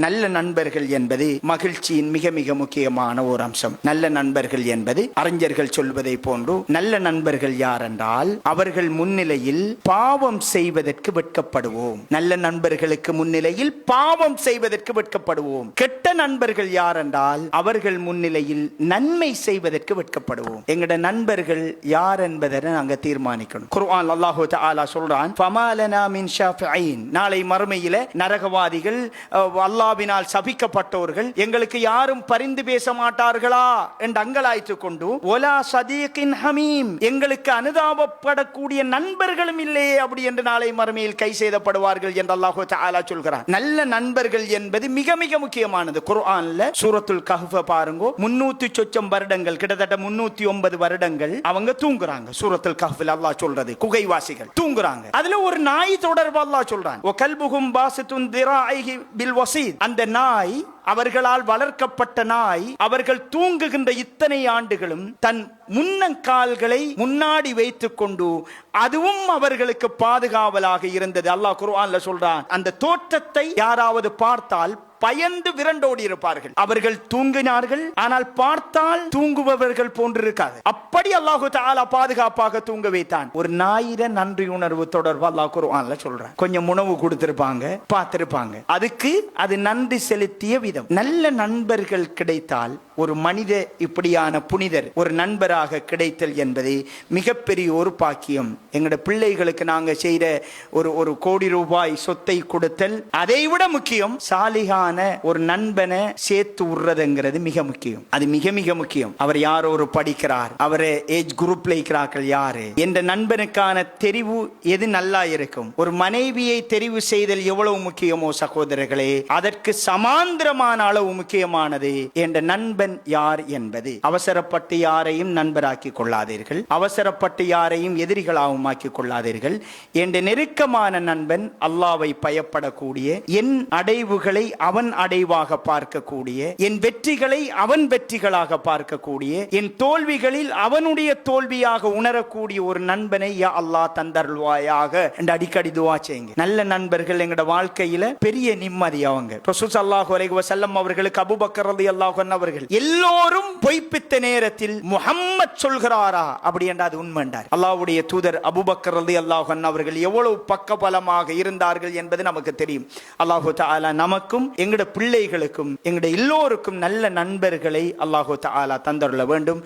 நல்ல நண்பர்கள் என்பது மகிழ்ச்சியின் மிக மிக முக்கியமான ஒரு அம்சம். நல்ல நண்பர்கள் என்பது அறிஞர்கள் சொல்வதை போன்று நல்ல நண்பர்கள் யார் என்றால் அவர்கள் முன்னிலையில் பாவம் செய்வதற்கு வெட்கப்படுவோம். நல்ல நண்பர்களுக்கு முன்னிலையில் பாவம் செய்வதற்கு வெட்கப்படுவோம். கெட்ட நண்பர்கள் யார் என்றால் அவர்கள் முன்னிலையில் நன்மை செய்வதற்கு வெட்கப்படுவோம். எங்கட நண்பர்கள் யார் என்பதை நாங்க தீர்மானிக்கணும். குர்ஆன் அல்லாஹ் தஆலா சொல்றான், ஃபமாலனா மின் ஷாஃபிஈன். நாளை மறுமையில நரகவாதிகள், அல்லாஹ்வினால் சபிக்கப்பட்டவர்கள், எங்களுக்கு யாரும் பரிந்து பேச மாட்டார்களா என்று அங்கலாய்த்துக் கொண்டு, ஒலா சதீகின் ஹமீம், எங்களுக்கு அனுதாபப்படக்கூடிய நண்பர்களும் இல்லையே அப்படி என்று நாளை மறுமையில் கை செய்தப்படுவார்கள் என்று அல்லாஹ் தஆலா சொல்கிறார். நல்ல நண்பர்கள் என்பது மிக மிக முக்கியமானது. குர்ஆன்ல சூரத்துல் கஹ்ஃப் பாருங்க, 300 சொச்சம் வருடங்கள், கிட்டத்தட்ட 309 வருடங்கள் அவங்க தூங்குறாங்க. சூரத்துல் கஹ்ஃப்ல அல்லாஹ் சொல்றது குகைவாசிகள் தூங்குறாங்க. அதுல ஒரு நாய் தொடர்பு அல்லாஹ் சொல்றான், வ கல்புஹும் பாசித்துன் திராஇஹி பில் வஸீத். அந்த நாய், அவர்களால் வளர்க்கப்பட்ட நாய், அவர்கள் தூங்குகின்ற இத்தனை ஆண்டுகளும் தன் முன்னங்கால்களை முன்னாடி வைத்துக் கொண்டு அதுவும் அவர்களுக்கு பாதுகாவலாக இருந்தது. அல்லாஹ் குர்ஆன்ல சொல்றான், அந்த தோற்றத்தை யாராவது பார்த்தால் பயந்து விரண்டோடி இருப்பார்கள். அவர்கள் தூங்கினார்கள், ஆனால் பார்த்தால் தூங்குபவர்கள் போன்றிருக்காது. அப்படி அல்லாஹ் தஆலா பாதுகாப்பாக தூங்க வைத்தான். ஒரு ஞாயிறு நன்றி உணர்வு தொடர்பு அல்லாஹ் குர்ஆன்ல சொல்றான். கொஞ்சம் உணவு கொடுத்திருப்பாங்க, பார்த்திருப்பாங்க, அதுக்கு அது நன்றி செலுத்திய விதம். நல்ல நண்பர்கள் கிடைத்தால் ஒரு மனித, இப்படியான புனிதர் ஒரு நண்பராக கிடைத்தல் என்பது மிகப்பெரிய ஒரு பாக்கியம். எங்கட பிள்ளைகளுக்கு நாங்க செய்த ஒரு கோடி ரூபாய் சொத்தை கொடுத்தல் அதை விட முக்கியம் சாலிகான ஒரு நண்பனை சேர்த்து விடுறதுங்கிறது மிக முக்கியம். அது மிக மிக முக்கியம். அவர் யாரோ ஒரு படிக்கிறார், அவரை ஏஜ் குரூப்ல இருக்கிறார்கள் யாரு என்ற நண்பனுக்கான தெரிவு எது நல்லா இருக்கும். ஒரு மனைவியை தெரிவு செய்தல் எவ்வளவு முக்கியமோ சகோதரர்களே, அதற்கு சமாந்திரமான அளவு முக்கியமானது என்ற நண்பன் யார் என்பது. அவசரப்பட்டு யாரையும் நண்பராக்கி கொள்ளாதீர்கள், அவசரப்பட்டு யாரையும் எதிரிகளாகவும் ஆக்கிக் கொள்ளாதீர்கள். என்ற நெருக்கமான நண்பன் அல்லாஹ்வை பயப்படக்கூடிய, என் அடைவுகளை அவன் அடைவாக பார்க்கக்கூடிய, என் வெற்றிகளை அவன் வெற்றிகளாக பார்க்கக்கூடிய, என் தோல்விகளில் அவனுடைய தோல்வியாக உணரக்கூடிய ஒரு நண்பனை யா அல்லாஹ் தந்தருள்வாயாக என்று அடிக்கடி துஆ செய்யுங்க. நல்ல நண்பர்கள் எங்கட வாழ்க்கையில பெரிய நிம்மதி. அவங்க ரசூல் ஸல்லல்லாஹு அலைஹி வஸல்லம் அவர்களுக்கு அபூபக்கர் ரலியல்லாஹு அன்ஹு அவர்கள் எல்லோரும் பொய்ப்பித்த நேரத்தில் முஹம்மத் சொல்கிறாரா அப்படி என்றால் அது உண்மை என்றார். அல்லாஹ்வுடைய தூதர் அபூபக்கர் ரலியல்லாஹு அன்ஹு அவர்கள் எவ்வளவு பக்கபலமாக இருந்தார்கள் என்பது நமக்கு தெரியும். அல்லாஹ் தஆலா நமக்கும் எங்கட பிள்ளைகளுக்கும் எங்கட எல்லோருக்கும் நல்ல நண்பர்களை அல்லாஹ் தஆலா தந்தருள வேண்டும்.